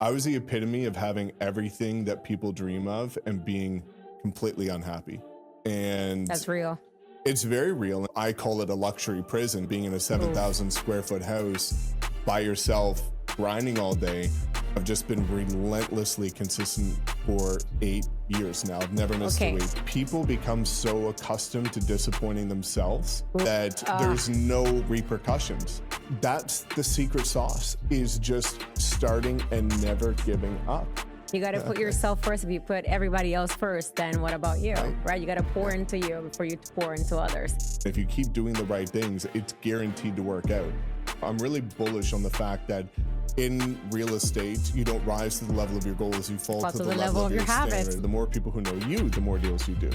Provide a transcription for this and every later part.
I was the epitome of having everything that people dream of and being completely unhappy. And That's real. it's very real. I call it a luxury prison, being in a 7,000 square foot house by yourself, grinding all day. I've just been relentlessly consistent for 8 years now. I've never missed a week. People become so accustomed to disappointing themselves that there's no repercussions. That's the secret sauce, is just starting and never giving up. You got to put yourself first. If you put everybody else first, then what about you, right? You got to pour into you before you pour into others. If you keep doing the right things, it's guaranteed to work out. I'm really bullish on the fact that in real estate, you don't rise to the level of your goals, you fall to the level of your habits. The more people who know you, the more deals you do.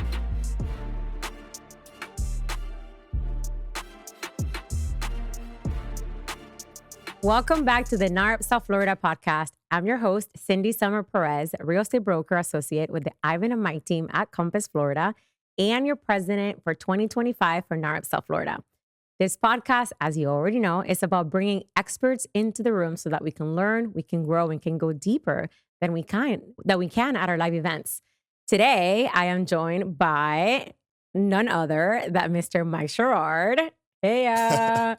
Welcome back to the NAHREP South Florida Podcast. I'm your host, Cindy Summer Perez, real estate broker associate with the Ivan and Mike team at Compass, Florida, and your president for 2025 for NAHREP South Florida. This podcast, as you already know, is about bringing experts into the room so that we can learn, we can grow, and can go deeper than we can at our live events. Today, I am joined by none other than Mr. Mike Sherrard. Hey,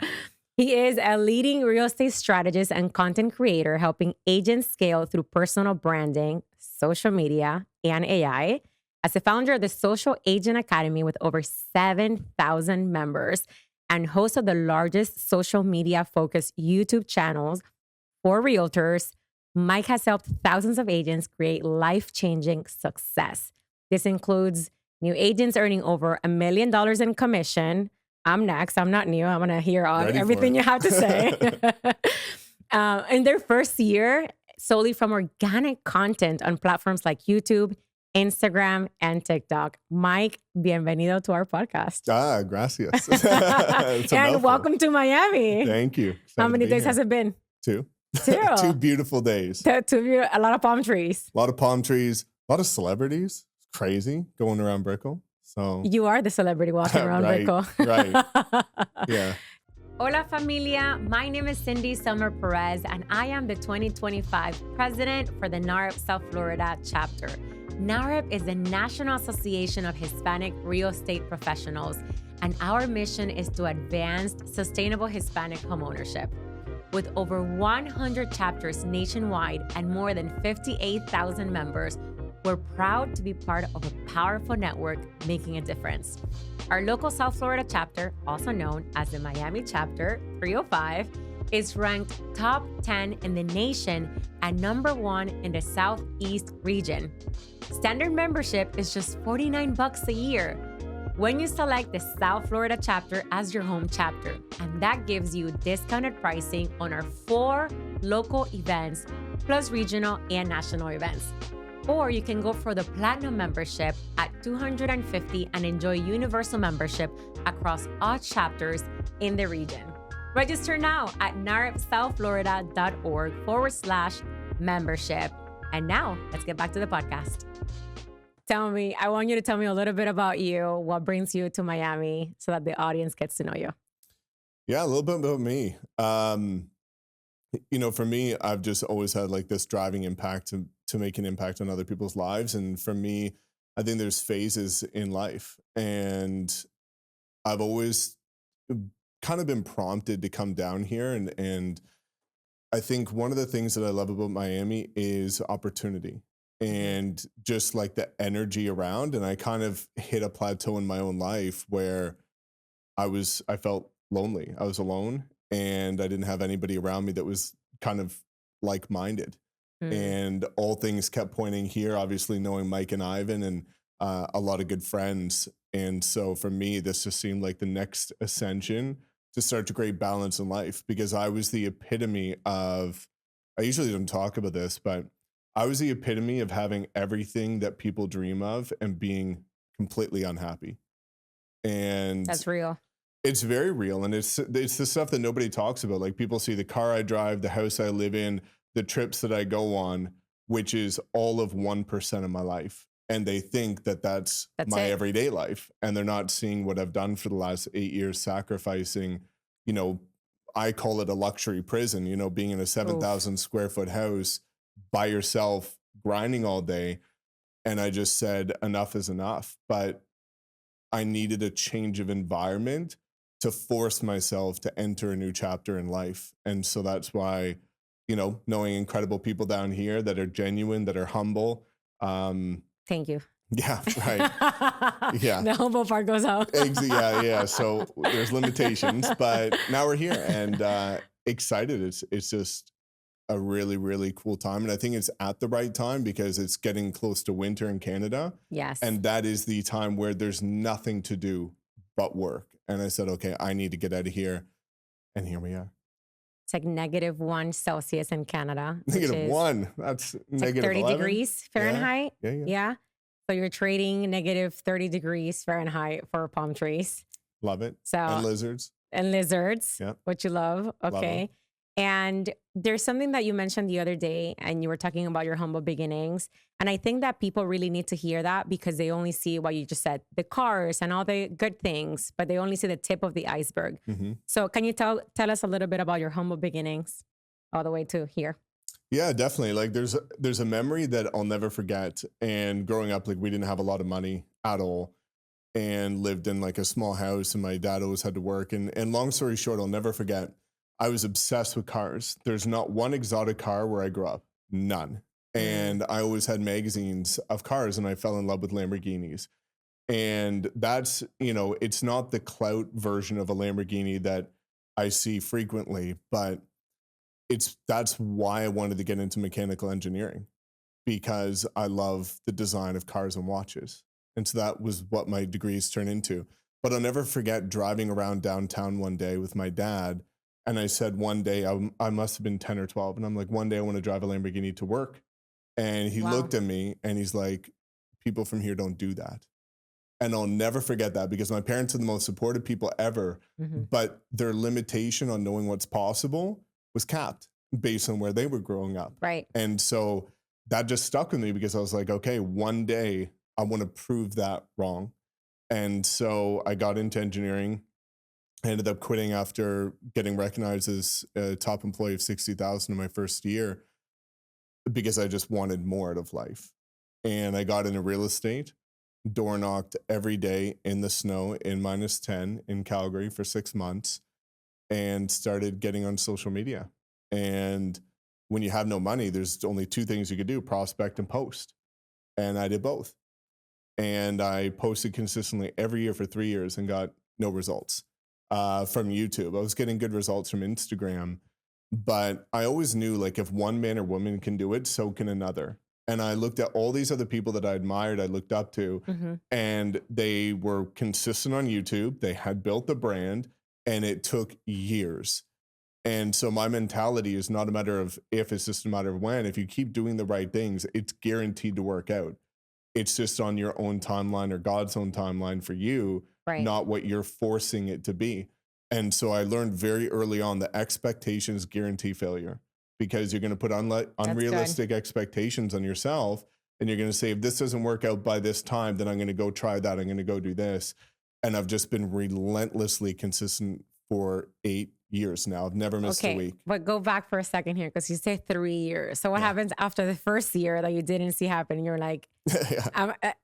he is a leading real estate strategist and content creator, helping agents scale through personal branding, social media, and AI. As the founder of the Social Agent Academy with over 7,000 members and host of the largest social media-focused YouTube channels for realtors, Mike has helped thousands of agents create life-changing success. This includes new agents earning over $1 million in commission. I'm next. I'm not new. I'm going to hear everything you have to say. In their first year, solely from organic content on platforms like YouTube, Instagram, and TikTok. Mike, bienvenido to our podcast. Gracias. And welcome to Miami. Thank you. How many days has it been? Two. 2 beautiful days. A lot of palm trees. A lot of palm trees. A lot of celebrities. It's crazy going around Brickell. So you are the celebrity walking around Brickell. Right. Yeah. Hola familia, my name is Cindy Summer Perez and I am the 2025 president for the NAHREP South Florida chapter. NAHREP is the National Association of Hispanic Real Estate Professionals, and our mission is to advance sustainable Hispanic homeownership. With over 100 chapters nationwide and more than 58,000 members, we're proud to be part of a powerful network making a difference. Our local South Florida chapter, also known as the Miami Chapter 305, is ranked top 10 in the nation and number 1 in the Southeast region. Standard membership is just $49 a year when you select the South Florida chapter as your home chapter, and that gives you discounted pricing on our 4 local events plus regional and national events. Or you can go for the Platinum membership at $250 and enjoy universal membership across all chapters in the region. Register now at nahrepsouthflorida.org/membership. And now let's get back to the podcast. I want you to tell me a little bit about you, what brings you to Miami so that the audience gets to know you. Yeah, a little bit about me. For me, I've just always had like this driving impact to make an impact on other people's lives. And for me, I think there's phases in life. And I've always kind of been prompted to come down here. And I think one of the things that I love about Miami is opportunity and just like the energy around. And I kind of hit a plateau in my own life where I felt lonely. I was alone and I didn't have anybody around me that was kind of like-minded. And all things kept pointing here, obviously knowing Mike and Ivan and a lot of good friends. And so for me, this just seemed like the next ascension to start to create balance in life, because I was the epitome of, I usually don't talk about this, but I was the epitome of having everything that people dream of and being completely unhappy. And that's real. It's very real. And it's the stuff that nobody talks about. Like people see the car I drive, the house I live in, the trips that I go on, which is all of 1% of my life. And they think that that's my everyday life. And they're not seeing what I've done for the last 8 years, sacrificing, I call it a luxury prison, being in a 7,000 square foot house by yourself grinding all day. And I just said, enough is enough. But I needed a change of environment to force myself to enter a new chapter in life. And so that's why, knowing incredible people down here that are genuine, that are humble. Thank you. Yeah, right. Yeah. The humble part goes out. Yeah. So there's limitations, but now we're here and excited. It's just a really, really cool time. And I think it's at the right time because it's getting close to winter in Canada. Yes. And that is the time where there's nothing to do but work. And I said, okay, I need to get out of here. And here we are. It's like -1 Celsius in Canada. -1. That's like 30 -11 degrees Fahrenheit. Yeah. So you're trading -30 degrees Fahrenheit for palm trees. Love it. So and lizards. Yeah. What you love. Okay. Love and there's something that you mentioned the other day, and you were talking about your humble beginnings. And I think that people really need to hear that because they only see what you just said, the cars and all the good things, but they only see the tip of the iceberg. Mm-hmm. So can you tell us a little bit about your humble beginnings all the way to here? Yeah, definitely. Like there's a memory that I'll never forget. And growing up, like we didn't have a lot of money at all and lived in like a small house and my dad always had to work. And long story short, I'll never forget, I was obsessed with cars. There's not one exotic car where I grew up, none. And I always had magazines of cars and I fell in love with Lamborghinis. And that's, it's not the clout version of a Lamborghini that I see frequently, but that's why I wanted to get into mechanical engineering because I love the design of cars and watches. And so that was what my degrees turned into. But I'll never forget driving around downtown one day with my dad. And I said one day, I must have been 10 or 12. And I'm like, one day I want to drive a Lamborghini to work. And he looked at me and he's like, people from here don't do that. And I'll never forget that because my parents are the most supportive people ever. Mm-hmm. But their limitation on knowing what's possible was capped based on where they were growing up. Right. And so that just stuck with me because I was like, okay, one day I want to prove that wrong. And so I got into engineering. I ended up quitting after getting recognized as a top employee of 60,000 in my first year because I just wanted more out of life. And I got into real estate, door knocked every day in the snow in -10 in Calgary for 6 months and started getting on social media. And when you have no money, there's only two things you could do, prospect and post. And I did both. And I posted consistently every year for 3 years and got no results. From YouTube. I was getting good results from Instagram, but I always knew like if one man or woman can do it, so can another. And I looked at all these other people that I admired, I looked up to, and they were consistent on YouTube. They had built the brand and it took years. And so my mentality is not a matter of if, it's just a matter of when. If you keep doing the right things, it's guaranteed to work out. It's just on your own timeline or God's own timeline for you. Right. Not what you're forcing it to be. And so I learned very early on that expectations guarantee failure because you're going to put unrealistic expectations on yourself. And you're going to say, if this doesn't work out by this time, then I'm going to go try that. I'm going to go do this. And I've just been relentlessly consistent for 8 years now. I've never missed a week. But go back for a second here because you say 3 years. So what happens after the first year that you didn't see happen? You're like,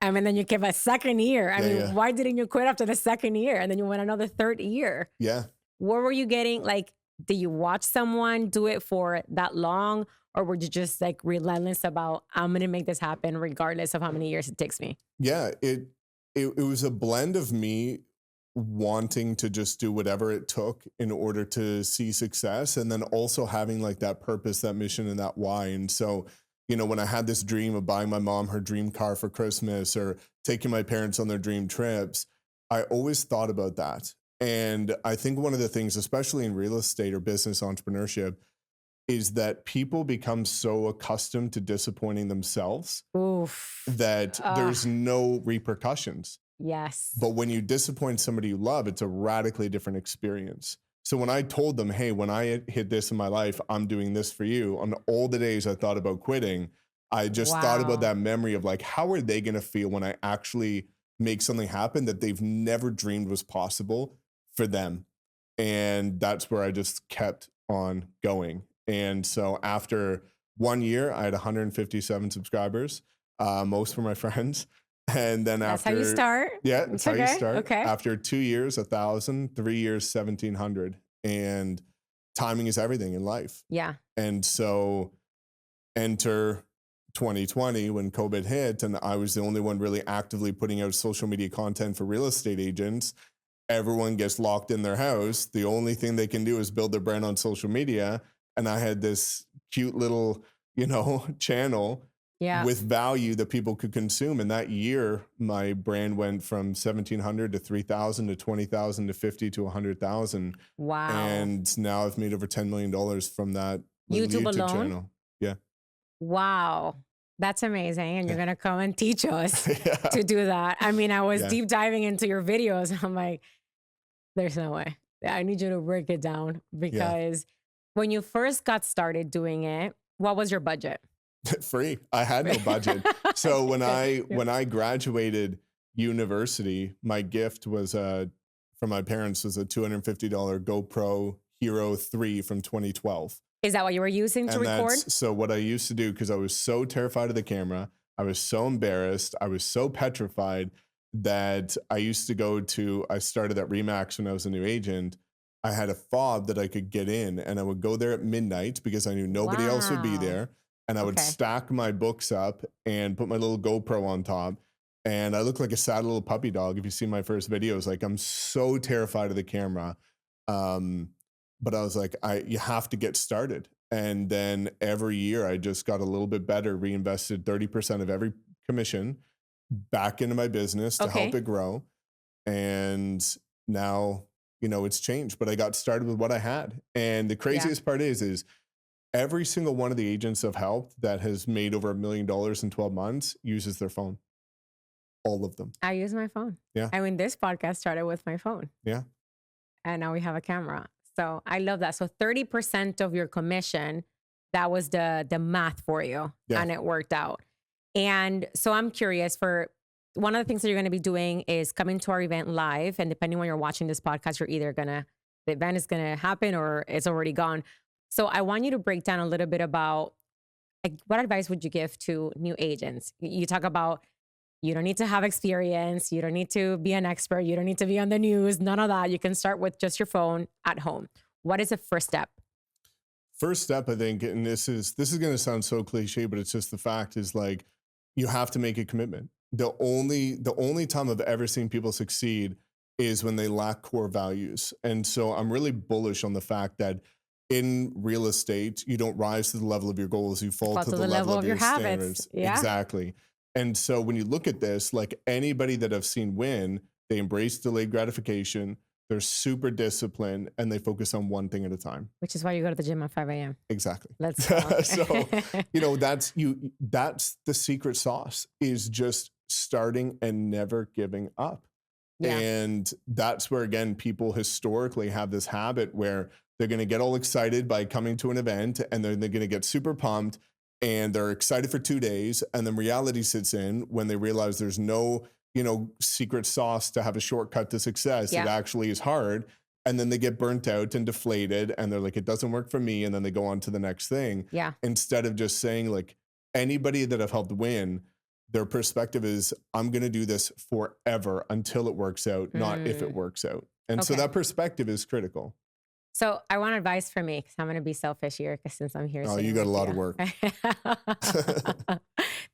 and then you give a second year. I mean, why didn't you quit after the second year? And then you went another third year. Yeah. What were you getting? Like, did you watch someone do it for that long? Or were you just like relentless about, I'm going to make this happen regardless of how many years it takes me? Yeah, it was a blend of me wanting to just do whatever it took in order to see success. And then also having like that purpose, that mission, and that why. And so, when I had this dream of buying my mom her dream car for Christmas or taking my parents on their dream trips, I always thought about that. And I think one of the things, especially in real estate or business entrepreneurship, is that people become so accustomed to disappointing themselves that there's no repercussions. Yes. But when you disappoint somebody you love, it's a radically different experience. So when I told them, hey, when I hit this in my life, I'm doing this for you, on all the days I thought about quitting, I just thought about that memory of like, how are they going to feel when I actually make something happen that they've never dreamed was possible for them? And that's where I just kept on going. And so after 1 year, I had 157 subscribers. Most were my friends. And then That's after, how you start. yeah, that's how you start. Okay. After 2 years, 1,000, 3 years, 1,700. And timing is everything in life. Yeah. And so enter 2020 when COVID hit, and I was the only one really actively putting out social media content for real estate agents. Everyone gets locked in their house. The only thing they can do is build their brand on social media. And I had this cute little, channel with value that people could consume. And that year, my brand went from 1,700 to 3,000 to 20,000 to 50 to 100,000. Wow. And now I've made over $10 million from that YouTube alone? channel. Yeah. Wow. That's amazing. And you're going to come and teach us to do that. I mean, I was deep diving into your videos. I'm like, there's no way. I need you to break it down, because when you first got started doing it, what was your budget? Free. I had no budget. So when I graduated university, my gift was from my parents was a $250 GoPro Hero 3 from 2012. Is that what you were using to record? So what I used to do, because I was so terrified of the camera, I was so embarrassed, I was so petrified, that I used to I started at Remax when I was a new agent. I had a fob that I could get in, and I would go there at midnight because I knew nobody else would be there. And I would stack my books up and put my little GoPro on top. And I looked like a sad little puppy dog. If you see my first videos, like, I'm so terrified of the camera. But I was like, you have to get started. And then every year I just got a little bit better, reinvested 30% of every commission back into my business to help it grow. And now, it's changed, but I got started with what I had. And the craziest part is every single one of the agents I've helped that has made over $1 million in 12 months uses their phone. All of them. I use my phone. Yeah. I mean, this podcast started with my phone. Yeah. And now we have a camera. So I love that. So 30% of your commission, that was the math for you, and it worked out. And so I'm curious, for one of the things that you're going to be doing is coming to our event live. And depending when you're watching this podcast, you're either the event is going to happen or it's already gone. So I want you to break down a little bit about, like, what advice would you give to new agents? You talk about, you don't need to have experience. You don't need to be an expert. You don't need to be on the news. None of that. You can start with just your phone at home. What is the first step? First step, I think, and this is going to sound so cliche, but it's just the fact, is like, you have to make a commitment. The only time I've ever seen people succeed is when they lack core values. And so I'm really bullish on the fact that in real estate, you don't rise to the level of your goals. You fall to the level of your standards. Yeah. Exactly. And so when you look at this, like, anybody that I've seen win, they embrace delayed gratification. They're super disciplined, and they focus on one thing at a time. Which is why you go to the gym at 5 a.m. Exactly. Let's go. So, that's the secret sauce, is just starting and never giving up. Yeah. And that's where, again, people historically have this habit where they're going to get all excited by coming to an event, and they're going to get super pumped, and they're excited for 2 days. And then reality sits in when they realize there's no, secret sauce to have a shortcut to success. It actually is hard. And then they get burnt out and deflated, and they're like, it doesn't work for me. And then they go on to the next thing. Yeah. Instead of just saying, like, anybody that I've helped win, their perspective is, I'm going to do this forever until it works out, not if it works out. And so that perspective is critical. So I want advice from me, because I'm going to be selfish here, because since I'm here. Oh, you got a lot of work.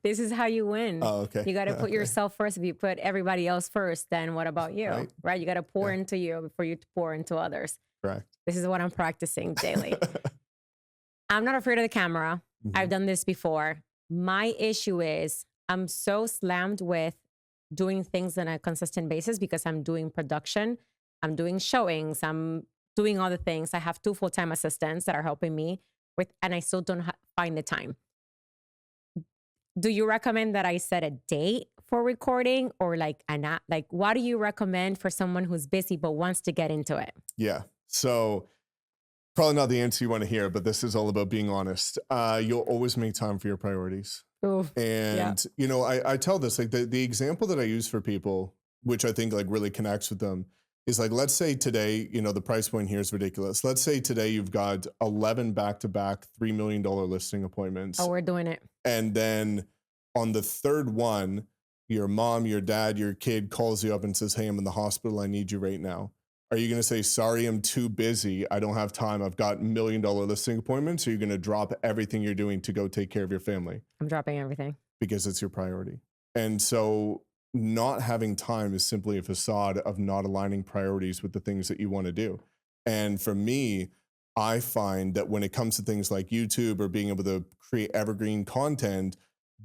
This is how you win. Oh, okay. You got to put yourself first. If you put everybody else first, then what about you? Right? You got to pour into you before you pour into others. Correct. This is what I'm practicing daily. I'm not afraid of the camera. Mm-hmm. I've done this before. My issue is I'm so slammed with doing things on a consistent basis, because I'm doing production, I'm doing showings, I'm doing all the things. I have 2 full-time assistants that are helping me with, and I still don't find the time. Do you recommend that I set a date for recording, or like what do you recommend for someone who's busy but wants to get into it? Yeah. So probably not the answer you want to hear, but this is all about being honest. You'll always make time for your priorities. Ooh, and, I tell this, like, the example that I use for people, which I think, like, really connects with them, is like, let's say today, the price point here is ridiculous. Let's say today you've got 11 back-to-back $3 million listing appointments. Oh, we're doing it. And then on the third one, your mom, your dad, your kid calls you up and says, hey, I'm in the hospital. I need you right now. Are you going to say, sorry, I'm too busy. I don't have time. I've got $1 million listing appointments. Or are you going to drop everything you're doing to go take care of your family? I'm dropping everything. Because it's your priority. And so not having time is simply a facade of not aligning priorities with the things that you want to do. And for me, I find that when it comes to things like YouTube or being able to create evergreen content,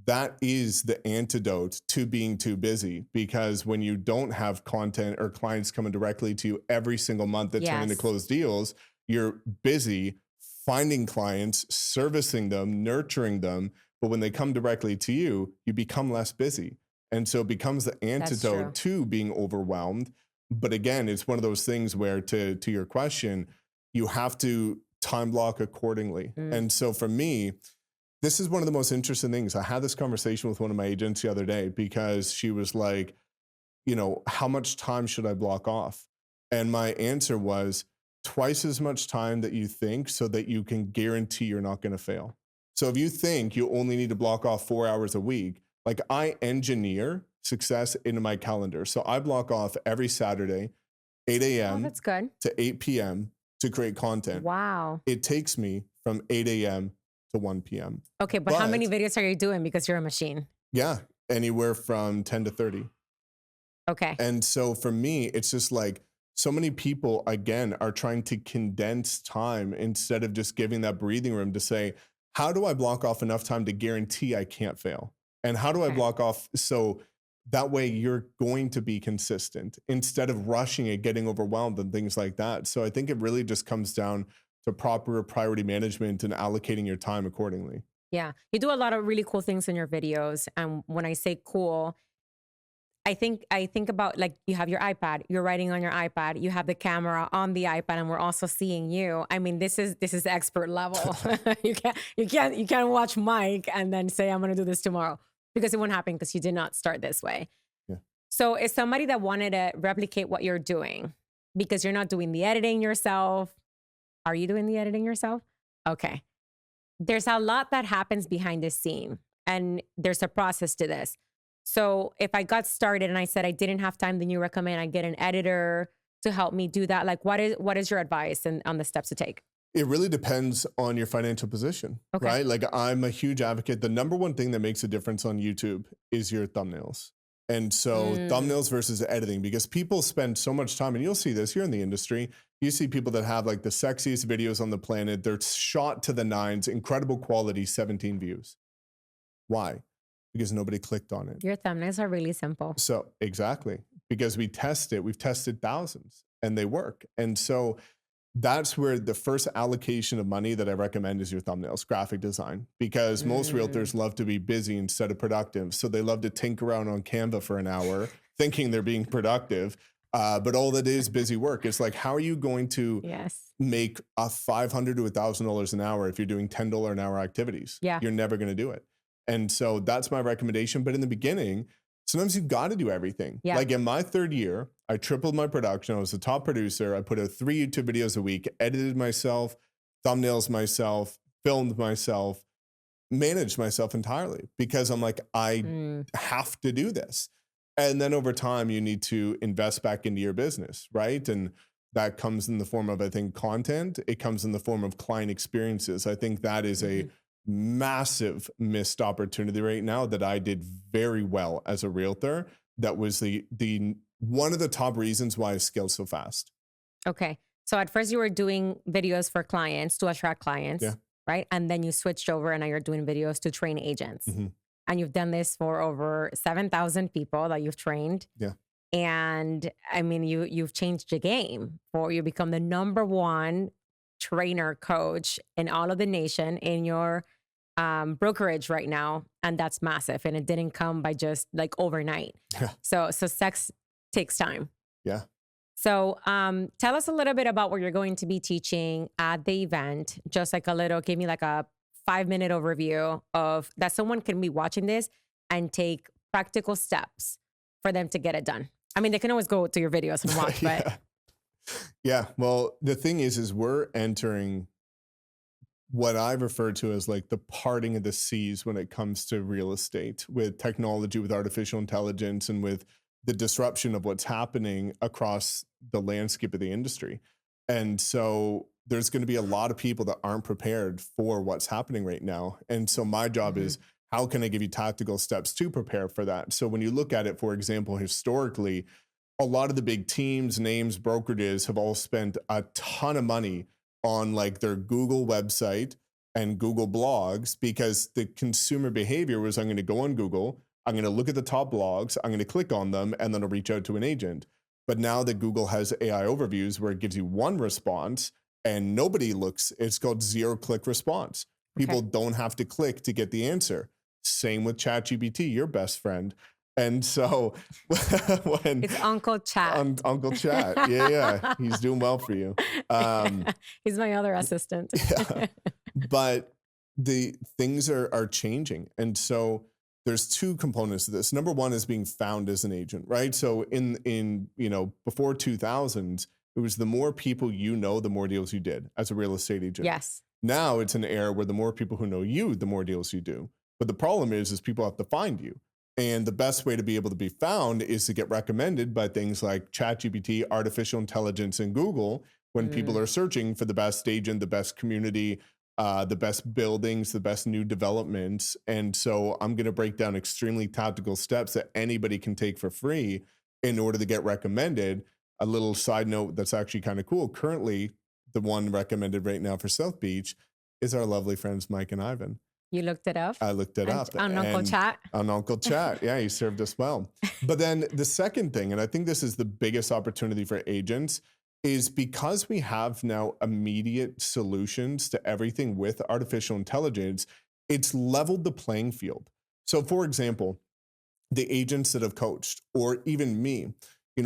that is the antidote to being too busy, because when you don't have content or clients coming directly to you every single month that turn into closed deals, you're busy finding clients, servicing them, nurturing them. But when they come directly to you, you become less busy. And so it becomes the antidote to being overwhelmed. But again, it's one of those things where, to your question, you have to time block accordingly. And so for me, this is one of the most interesting things. I had this conversation with one of my agents the other day because she was like, how much time should I block off? And my answer was twice as much time that you think, so that you can guarantee you're not going to fail. So if you think you only need to block off 4 hours a week, like I engineer success into my calendar. So I block off every Saturday, 8 a.m. That's good. to 8 p.m. to create content. Wow. It takes me from 8 a.m. to 1 p.m. Okay, but how many videos are you doing? Because you're a machine. Yeah, anywhere from 10 to 30. Okay. And so for me, it's just like so many people, again, are trying to condense time instead of just giving that breathing room to say, how do I block off enough time to guarantee I can't fail? And how do I block off so that way you're going to be consistent instead of rushing it, getting overwhelmed and things like that. So I think it really just comes down to proper priority management and allocating your time accordingly. Yeah. You do a lot of really cool things in your videos. And when I say cool, I think about, like, you have your iPad, you're writing on your iPad, you have the camera on the iPad, and we're also seeing you. I mean, this is expert level. You can't watch Mike and then say, I'm going to do this tomorrow, because it won't happen, because you did not start this way. Yeah. So as somebody that wanted to replicate what you're doing, because you're not doing the editing yourself. Are you doing the editing yourself? Okay. There's a lot that happens behind the scene, and there's a process to this. So if I got started and I said I didn't have time, then you recommend I get an editor to help me do that? Like, what is your advice on the steps to take? It really depends on your financial position, right? Like, I'm a huge advocate. The number one thing that makes a difference on YouTube is your thumbnails. And so thumbnails versus editing, because people spend so much time, and you'll see this here in the industry. You see people that have like the sexiest videos on the planet. They're shot to the nines, incredible quality, 17 views. Why? Because nobody clicked on it. Your thumbnails are really simple. So exactly, because we test it. We've tested thousands and they work. And so that's where the first allocation of money that I recommend is your thumbnails, graphic design, because most realtors love to be busy instead of productive. So they love to tinker around on Canva for an hour thinking they're being productive. But all that is busy work. It's like, how are you going to make a $500 to $1,000 an hour if you're doing $10 an hour activities? Yeah. You're never going to do it. And so that's my recommendation. But in the beginning, sometimes you've got to do everything. Yeah. Like in my third year, I tripled my production. I was the top producer. I put out 3 YouTube videos a week, edited myself, thumbnails myself, filmed myself, managed myself entirely, because I'm like, I have to do this. And then over time, you need to invest back into your business, right? And that comes in the form of, I think, content. It comes in the form of client experiences. I think that is a massive missed opportunity right now that I did very well as a realtor. That was the one of the top reasons why I scaled so fast. Okay. So at first you were doing videos for clients to attract clients, right? And then you switched over and now you're doing videos to train agents. And you've done this for over 7,000 people that you've trained. Yeah. And I mean, you've changed the game. You become the #1 trainer coach in all of the nation in your brokerage right now. And that's massive. And it didn't come by just like overnight. Yeah. So sex takes time. Yeah. So tell us a little bit about what you're going to be teaching at the event. Just like give me like a 5-minute overview of that someone can be watching this and take practical steps for them to get it done. I mean, they can always go to your videos and watch, but Yeah. Well, the thing is we're entering what I refer to as like the parting of the seas when it comes to real estate with technology, with artificial intelligence, and with the disruption of what's happening across the landscape of the industry. And so there's going to be a lot of people that aren't prepared for what's happening right now. And so my job Mhm. is, how can I give you tactical steps to prepare for that? So when you look at it, for example, historically, a lot of the big teams, names, brokerages have all spent a ton of money on like their Google website and Google blogs, because the consumer behavior was, I'm going to go on Google, I'm going to look at the top blogs, I'm going to click on them, and then I'll reach out to an agent. But now that Google has AI overviews where it gives you one response and nobody looks, it's called zero click response. People Okay. don't have to click to get the answer. Same with ChatGPT, your best friend. And so when It's Uncle Chat. Uncle Chat, yeah, he's doing well for you. Um, He's my other assistant. yeah, but the things are changing, and so there's two components to this. Number one is being found as an agent, right? So in before 2000s, it was the more people you know, the more deals you did as a real estate agent. Yes. Now it's an era where the more people who know you, the more deals you do. But the problem is people have to find you. And the best way to be able to be found is to get recommended by things like ChatGPT, artificial intelligence, and Google when people Mm. are searching for the best agent, the best community, the best buildings, the best new developments. And so I'm going to break down extremely tactical steps that anybody can take for free in order to get recommended. A little side note that's actually kind of cool. Currently, the one recommended right now for South Beach is our lovely friends Mike and Ivan. You looked it up? I looked it up. On Uncle Chat? On Uncle Chat. Yeah, he served us well. But then the second thing, and I think this is the biggest opportunity for agents, is because we have now immediate solutions to everything with artificial intelligence, it's leveled the playing field. So for example, the agents that have coached, or even me,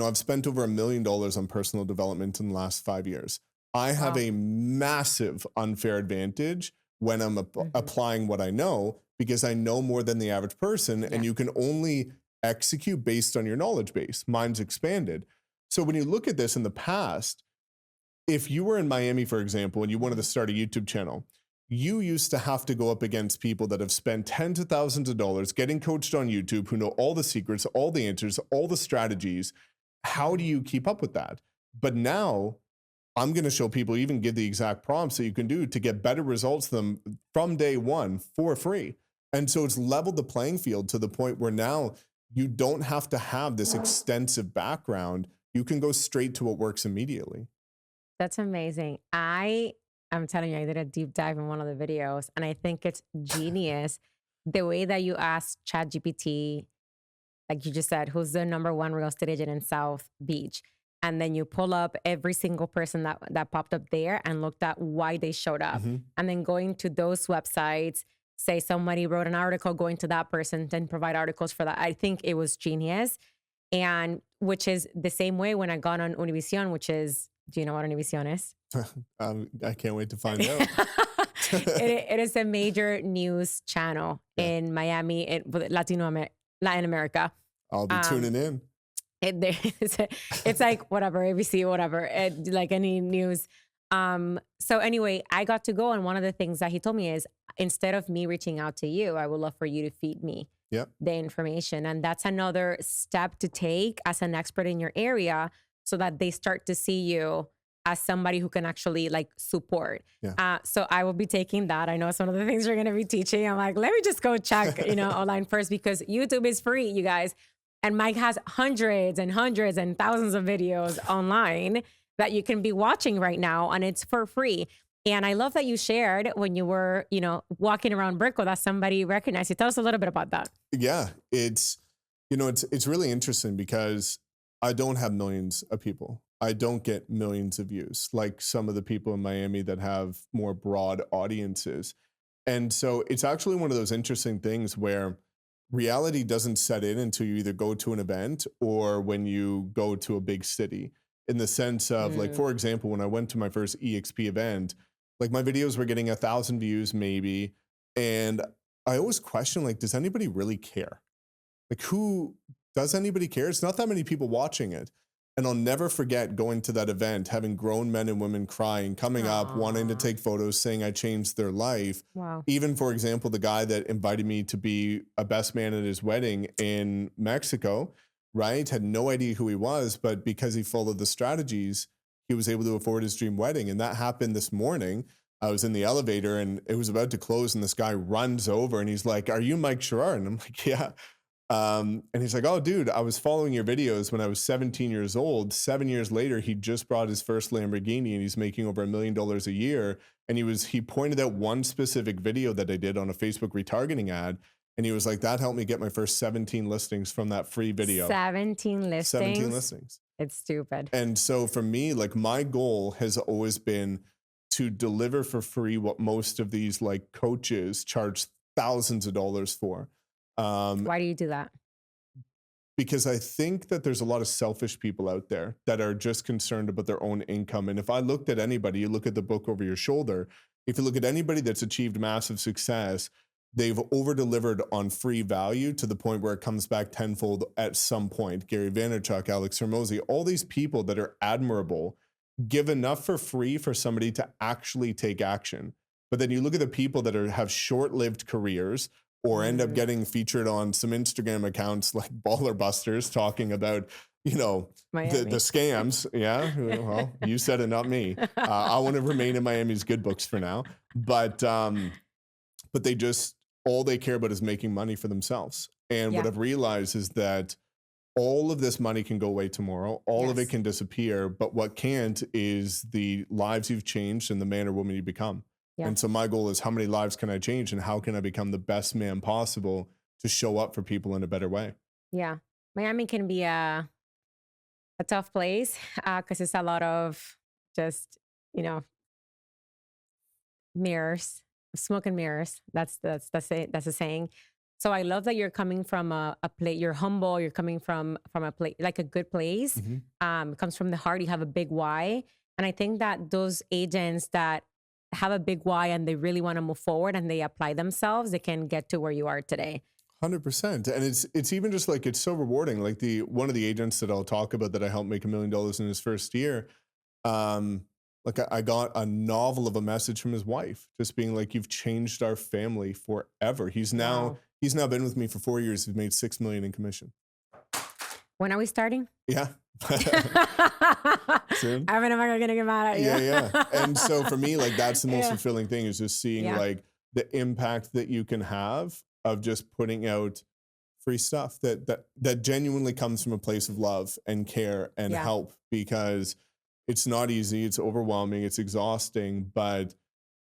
I've spent over $1 million on personal development in the last 5 years. I have Wow. a massive unfair advantage when I'm Mhm. applying what I know, because I know more than the average person, Yeah. and you can only execute based on your knowledge base. Mine's expanded. So when you look at this in the past, if you were in Miami, for example, and you wanted to start a YouTube channel, you used to have to go up against people that have spent tens of thousands of dollars getting coached on YouTube, who know all the secrets, all the answers, all the strategies. How do you keep up with that? But now I'm going to show people, even give the exact prompts that you can do to get better results than from day one for free. And so it's leveled the playing field to the point where now you don't have to have this extensive background. You can go straight to what works immediately. That's amazing. I'm telling you, I did a deep dive in one of the videos, and I think it's genius the way that you asked ChatGPT, like you just said, who's the number one real estate agent in South Beach? And then you pull up every single person that popped up there and looked at why they showed up. Mhm. And then going to those websites, say somebody wrote an article, going to that person, then provide articles for that. I think it was genius. And which is the same way when I got on Univision, which is, do you know what Univision is? I can't wait to find out. It is a major news channel Yeah. in Miami, Latin America. I'll be tuning in. It's like whatever, ABC, whatever, like any news. So anyway, I got to go. And one of the things that he told me is, instead of me reaching out to you, I would love for you to feed me Yep. the information. And that's another step to take as an expert in your area, so that they start to see you as somebody who can actually like support. Yeah. So I will be taking that. I know some of the things you're going to be teaching. I'm like, let me just go check, online first, because YouTube is free, you guys. And Mike has hundreds and hundreds and thousands of videos online that you can be watching right now, and it's for free. And I love that you shared when you were, walking around Brickell, that somebody recognized you. Tell us a little bit about that. Yeah, it's really interesting because I don't have millions of people. I don't get millions of views like some of the people in Miami that have more broad audiences. And so it's actually one of those interesting things where reality doesn't set in until you either go to an event or when you go to a big city, in the sense of like, for example, when I went to my first EXP event, like my videos were getting 1,000 views maybe. And I always question, like, does anybody really care? Like, does anybody care? It's not that many people watching it. And I'll never forget going to that event, having grown men and women crying, coming up, wanting to Aw. take photos, saying I changed their life. Wow. Even, for example, the guy that invited me to be a best man at his wedding in Mexico, right? Had no idea who he was, but because he followed the strategies, he was able to afford his dream wedding. And that happened this morning. I was in the elevator and it was about to close, and this guy runs over and he's like, "Are you Mike Sherrard?" And I'm like, "Yeah." And he's like, "Oh, dude, I was following your videos when I was 17 years old. 7 years later, he just bought his first Lamborghini and he's making over $1 million a year." And he pointed out one specific video that I did on a Facebook retargeting ad. And he was like, "That helped me get my first 17 listings from that free video." 17 listings. 17 listings. It's stupid. And so for me, like, my goal has always been to deliver for free what most of these like coaches charge thousands of dollars for. Why do you do that? Because I think that there's a lot of selfish people out there that are just concerned about their own income. And if I looked at anybody, you look at the book over your shoulder, if you look at anybody that's achieved massive success, they've over-delivered on free value to the point where it comes back tenfold at some point. Gary Vaynerchuk, Alex Hormozi, all these people that are admirable give enough for free for somebody to actually take action. But then you look at the people that have short-lived careers or end up getting featured on some Instagram accounts like Baller Busters talking about, you know, the scams. Yeah, well, you said it, not me. I want to remain in Miami's good books for now. But they just, all they care about is making money for themselves. And what I've realized is that all of this money can go away tomorrow. All of it can disappear. But what can't is the lives you've changed and the man or woman you become. Yeah. And so my goal is, how many lives can I change and how can I become the best man possible to show up for people in a better way? Yeah. Miami can be a tough place because it's a lot of just, you know, mirrors, smoke and mirrors. That's a saying. So I love that you're coming from a place, you're humble, you're coming from a place, like a good place. It comes from the heart. You have a big why. And I think that those agents that have a big why and they really want to move forward and they apply themselves, they can get to where you are today. 100%. And it's even just like, it's so rewarding. Like one of the agents that I'll talk about that I helped make $1 million in his first year, like I got a novel of a message from his wife, just being like, "You've changed our family forever." He's now been with me for 4 years. He's made $6 million in commission. When are we starting? Yeah. Soon. I'm not gonna get mad at you. Yeah. And so for me, like, that's the most fulfilling thing, is just seeing like the impact that you can have of just putting out free stuff that genuinely comes from a place of love and care and help, because it's not easy, it's overwhelming, it's exhausting, but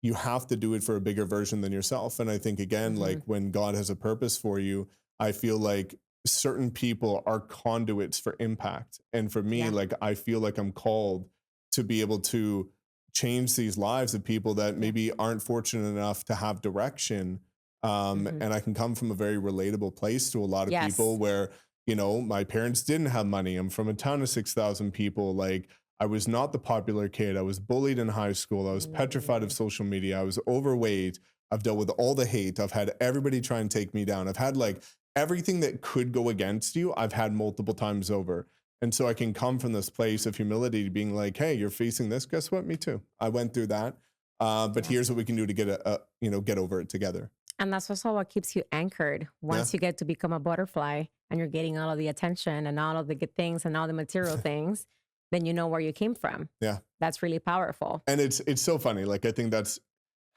you have to do it for a bigger version than yourself. And I think, again, like, when God has a purpose for you, I feel like certain people are conduits for impact. And for me, like, I feel like I'm called to be able to change these lives of people that maybe aren't fortunate enough to have direction. And I can come from a very relatable place to a lot of people where, you know, my parents didn't have money. I'm from a town of 6,000 people. Like, I was not the popular kid. I was bullied in high school. I was petrified of social media. I was overweight. I've dealt with all the hate. I've had everybody try and take me down. I've had like everything that could go against you, I've had multiple times over. And so I can come from this place of humility to being like, "Hey, you're facing this. Guess what? Me too. I went through that. But here's what we can do to get over it together." And that's also what keeps you anchored. Once you get to become a butterfly and you're getting all of the attention and all of the good things and all the material things, then you know where you came from. Yeah. That's really powerful. And it's so funny. Like, I think that's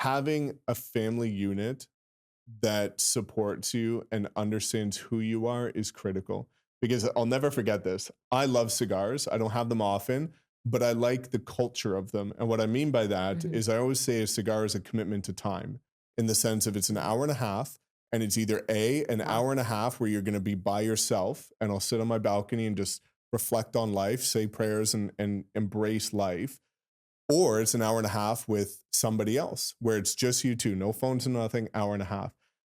having a family unit that supports you and understands who you are is critical, because I'll never forget this. I love cigars. I don't have them often, but I like the culture of them. And what I mean by that is, I always say a cigar is a commitment to time, in the sense of it's an hour and a half, and it's either an hour and a half where you're going to be by yourself and I'll sit on my balcony and just reflect on life, say prayers and embrace life, or it's an hour and a half with somebody else where it's just you two, no phones and nothing, hour and a half.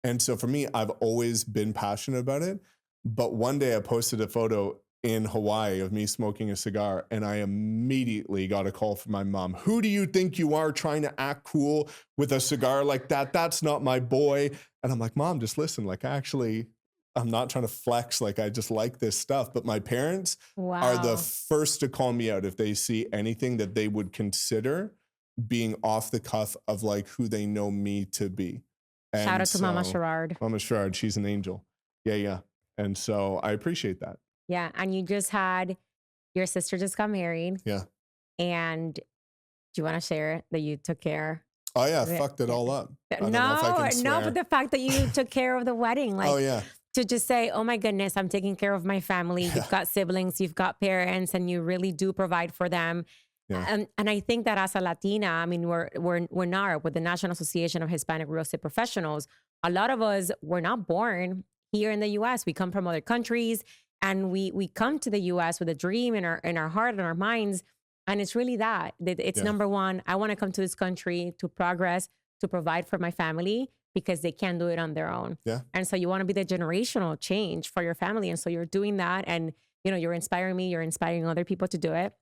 And so for me, I've always been passionate about it. But one day I posted a photo in Hawaii of me smoking a cigar, and I immediately got a call from my mom. "Who do you think you are, trying to act cool with a cigar like that? That's not my boy." And I'm like, "Mom, just listen, like, I I'm not trying to flex. Like, I just like this stuff. But my parents Wow. are the first to call me out if they see anything that they would consider being off the cuff of like who they know me to be. And Shout out to Mama Sherrard. Mama Sherrard, she's an angel. Yeah. And so I appreciate that. Yeah. And you just had, your sister just got married. Yeah. And do you want to share that you took care? Oh yeah, fucked it all up. No, but the fact that you took care of the wedding, like, oh yeah, to just say, oh my goodness, I'm taking care of my family. Yeah. You've got siblings, you've got parents, and you really do provide for them. Yeah. And I think that as a Latina, I mean, we're NAHREP, with the National Association of Hispanic Real Estate Professionals. A lot of us were not born here in the U.S. We come from other countries, and we come to the U.S. with a dream in our heart and our minds. And it's really that. It's number one, I want to come to this country to progress, to provide for my family, because they can't do it on their own. Yeah. And so you want to be the generational change for your family. And so you're doing that. And, you know, you're inspiring me, you're inspiring other people to do it.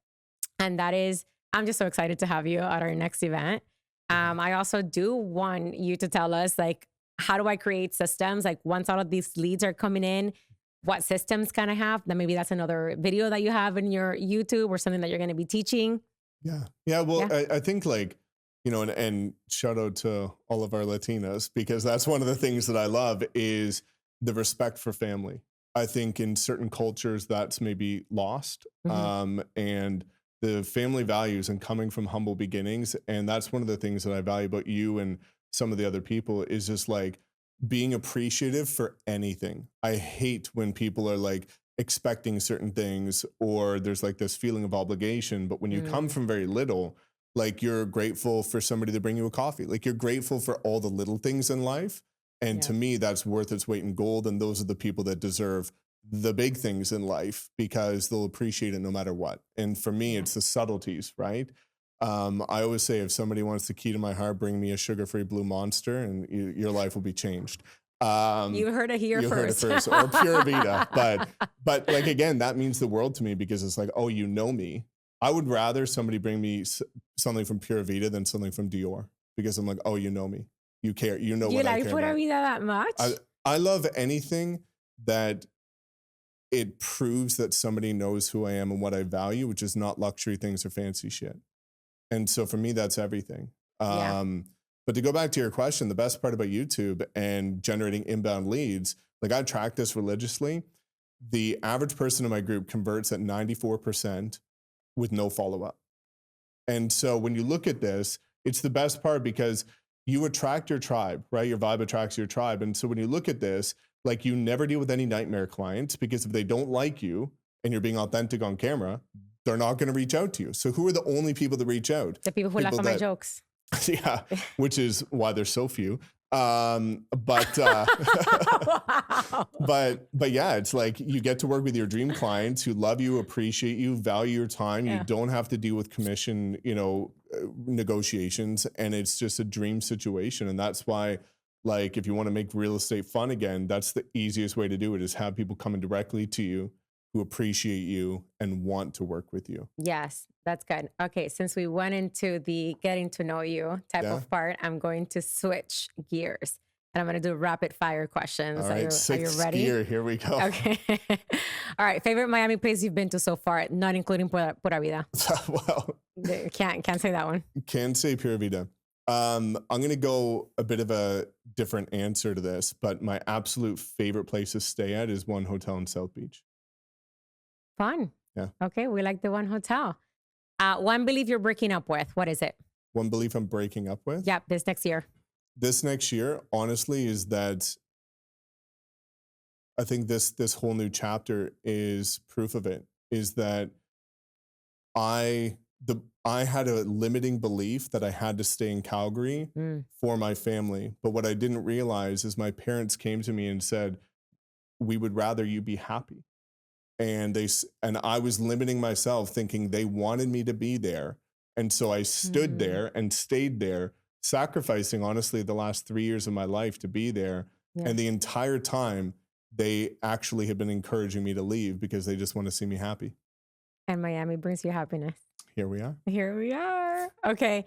And that is, I'm just so excited to have you at our next event. I also do want you to tell us, like, how do I create systems? Like, once all of these leads are coming in, what systems can I have? Then maybe that's another video that you have in your YouTube or something that you're going to be teaching. Yeah. Yeah. Well, yeah. I think, like, you know, and shout out to all of our Latinas, because that's one of the things that I love is the respect for family. I think in certain cultures that's maybe lost. And the family values and coming from humble beginnings. And that's one of the things that I value about you and some of the other people is just like being appreciative for anything. I hate when people are like expecting certain things, or there's like this feeling of obligation. But when you come from very little, like, you're grateful for somebody to bring you a coffee. Like, you're grateful for all the little things in life. And to me, that's worth its weight in gold. And those are the people that deserve the big things in life, because they'll appreciate it no matter what. And for me, it's the subtleties, right? I always say, if somebody wants the key to my heart, bring me a sugar-free Blue Monster, and your life will be changed. You heard it here first. Or Pura Vida. But like, again, that means the world to me, because it's like, oh, you know me. I would rather somebody bring me something from Pura Vida than something from Dior, because I'm like, oh, you know me. You care. You know what I care about. You like Pura Vida that much? I love anything that it proves that somebody knows who I am and what I value, which is not luxury things or fancy shit. And so for me, that's everything. But to go back to your question, the best part about YouTube and generating inbound leads, like, I track this religiously. The average person in my group converts at 94% with no follow-up. And so when you look at this, it's the best part, because you attract your tribe, right? Your vibe attracts your tribe. And so when you look at this, like, you never deal with any nightmare clients, because if they don't like you and you're being authentic on camera, they're not going to reach out to you. So who are the only people that reach out? The people who laugh at my jokes. Yeah, which is why there's so few. Wow. But yeah, it's like, you get to work with your dream clients who love you, appreciate you, value your time. You don't have to deal with commission, negotiations, and it's just a dream situation. And that's why, like, if you want to make real estate fun again, that's the easiest way to do it, is have people coming directly to you who appreciate you and want to work with you. Yes, that's good. Okay, since we went into the getting to know you type of part, I'm going to switch gears, and I'm going to do rapid fire questions. All right, are you ready? Gear, here we go. Okay. All right, favorite Miami place you've been to so far, not including Pura Vida. Well, can't say that one. Can't say Pura Vida. I'm going to go a bit of a different answer to this, but my absolute favorite place to stay at is one hotel in South Beach. Fun. Yeah. Okay, we like the one hotel. One belief you're breaking up with. What is it? One belief I'm breaking up with? Yep, this next year. This next year, honestly, is that I think this whole new chapter is proof of it, is that I had a limiting belief that I had to stay in Calgary for my family. But what I didn't realize is my parents came to me and said, we would rather you be happy. And I was limiting myself, thinking they wanted me to be there. And so I stood there and stayed there, sacrificing, honestly, the last 3 years of my life to be there. Yeah. And the entire time, they actually have been encouraging me to leave, because they just want to see me happy. And Miami brings you happiness. Here we are. Here we are. Okay.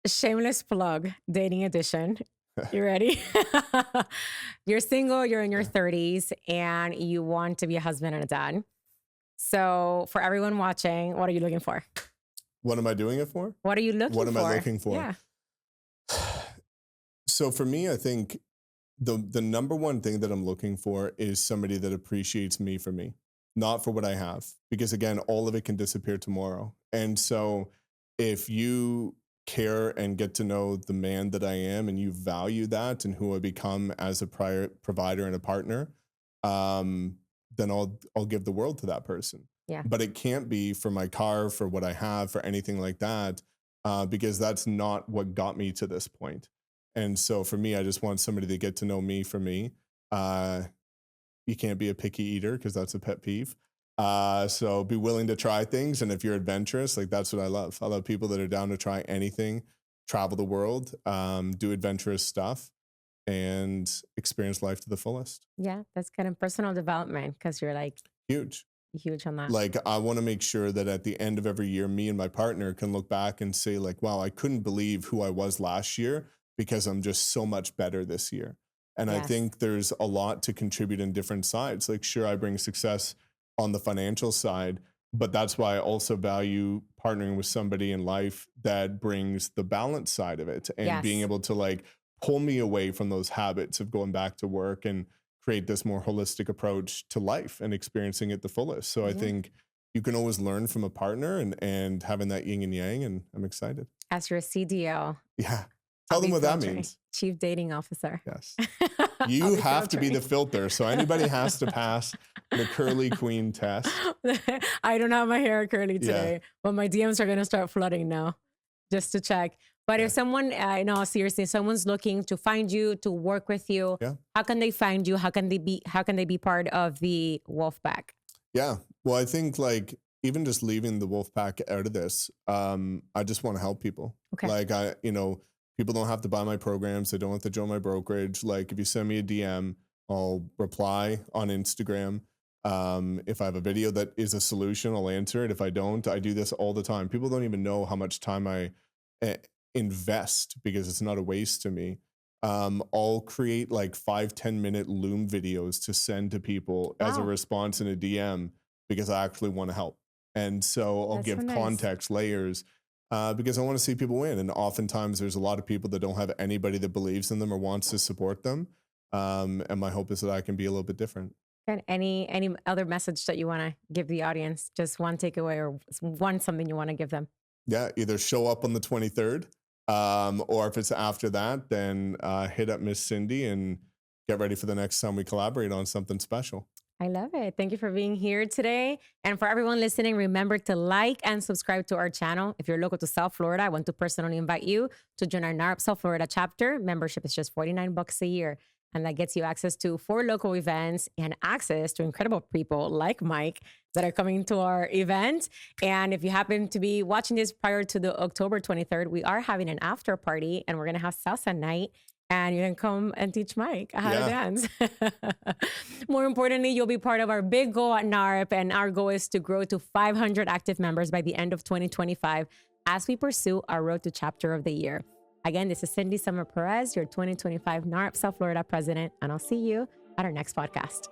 Shameless plug, dating edition. You ready? You're single, you're in your 30s, and you want to be a husband and a dad. So for everyone watching, what are you looking for? What am I doing it for? What are you looking for? What am I looking for? Yeah. So for me, I think the number one thing that I'm looking for is somebody that appreciates me for me, not for what I have. Because again, all of it can disappear tomorrow. And so if you care and get to know the man that I am and you value that and who I become as a provider and a partner, then I'll give the world to that person. Yeah. But it can't be for my car, for what I have, for anything like that, because that's not what got me to this point. And so for me, I just want somebody to get to know me for me. You can't be a picky eater because that's a pet peeve. So be willing to try things. And if you're adventurous, like that's what I love. I love people that are down to try anything, travel the world, do adventurous stuff, and experience life to the fullest. Yeah, that's kind of personal development because you're like huge on that. Like I want to make sure that at the end of every year, me and my partner can look back and say like, wow, I couldn't believe who I was last year because I'm just so much better this year. And Yes. I think there's a lot to contribute in different sides. Like, sure, I bring success on the financial side, but that's why I also value partnering with somebody in life that brings the balance side of it and Yes. being able to like pull me away from those habits of going back to work and create this more holistic approach to life and experiencing it the fullest. So I think you can always learn from a partner and having that yin and yang, and I'm excited. As your CDO. Yeah. Tell them what that means. Chief Dating Officer. Yes. You have to be the filter. So anybody has to pass the curly queen test. I don't have my hair curly today, but my DMs are going to start flooding now just to check. But if someone, no, seriously, someone's looking to find you, to work with you, how can they find you? How can they be part of the Wolf Pack? Yeah. Well, I think like even just leaving the Wolf Pack out of this, I just want to help people. Okay. Like people don't have to buy my programs. They don't have to join my brokerage. Like if you send me a DM, I'll reply on Instagram. If I have a video that is a solution, I'll answer it. If I don't, I do this all the time. People don't even know how much time I invest because it's not a waste to me. I'll create like 5-10 minute Loom videos to send to people as a response in a DM because I actually want to help. And so I'll give context layers because I want to see people win. And oftentimes there's a lot of people that don't have anybody that believes in them or wants to support them. And my hope is that I can be a little bit different. And any other message that you want to give the audience? Just one takeaway or something you want to give them? Yeah, either show up on the 23rd or if it's after that, then hit up Miss Cindy and get ready for the next time we collaborate on something special. I love it. Thank you for being here today. And for everyone listening, remember to like and subscribe to our channel. If you're local to South Florida, I want to personally invite you to join our NAHREP South Florida chapter. Membership is just $49 a year. And that gets you access to 4 local events and access to incredible people like Mike that are coming to our event. And if you happen to be watching this prior to the October 23rd, we are having an after party and we're going to have salsa night. And you can come and teach Mike how to dance. More importantly, you'll be part of our big goal at NAHREP. And our goal is to grow to 500 active members by the end of 2025 as we pursue our road to chapter of the year. Again, this is Cindy Summer Perez, your 2025 NAHREP South Florida president, and I'll see you at our next podcast.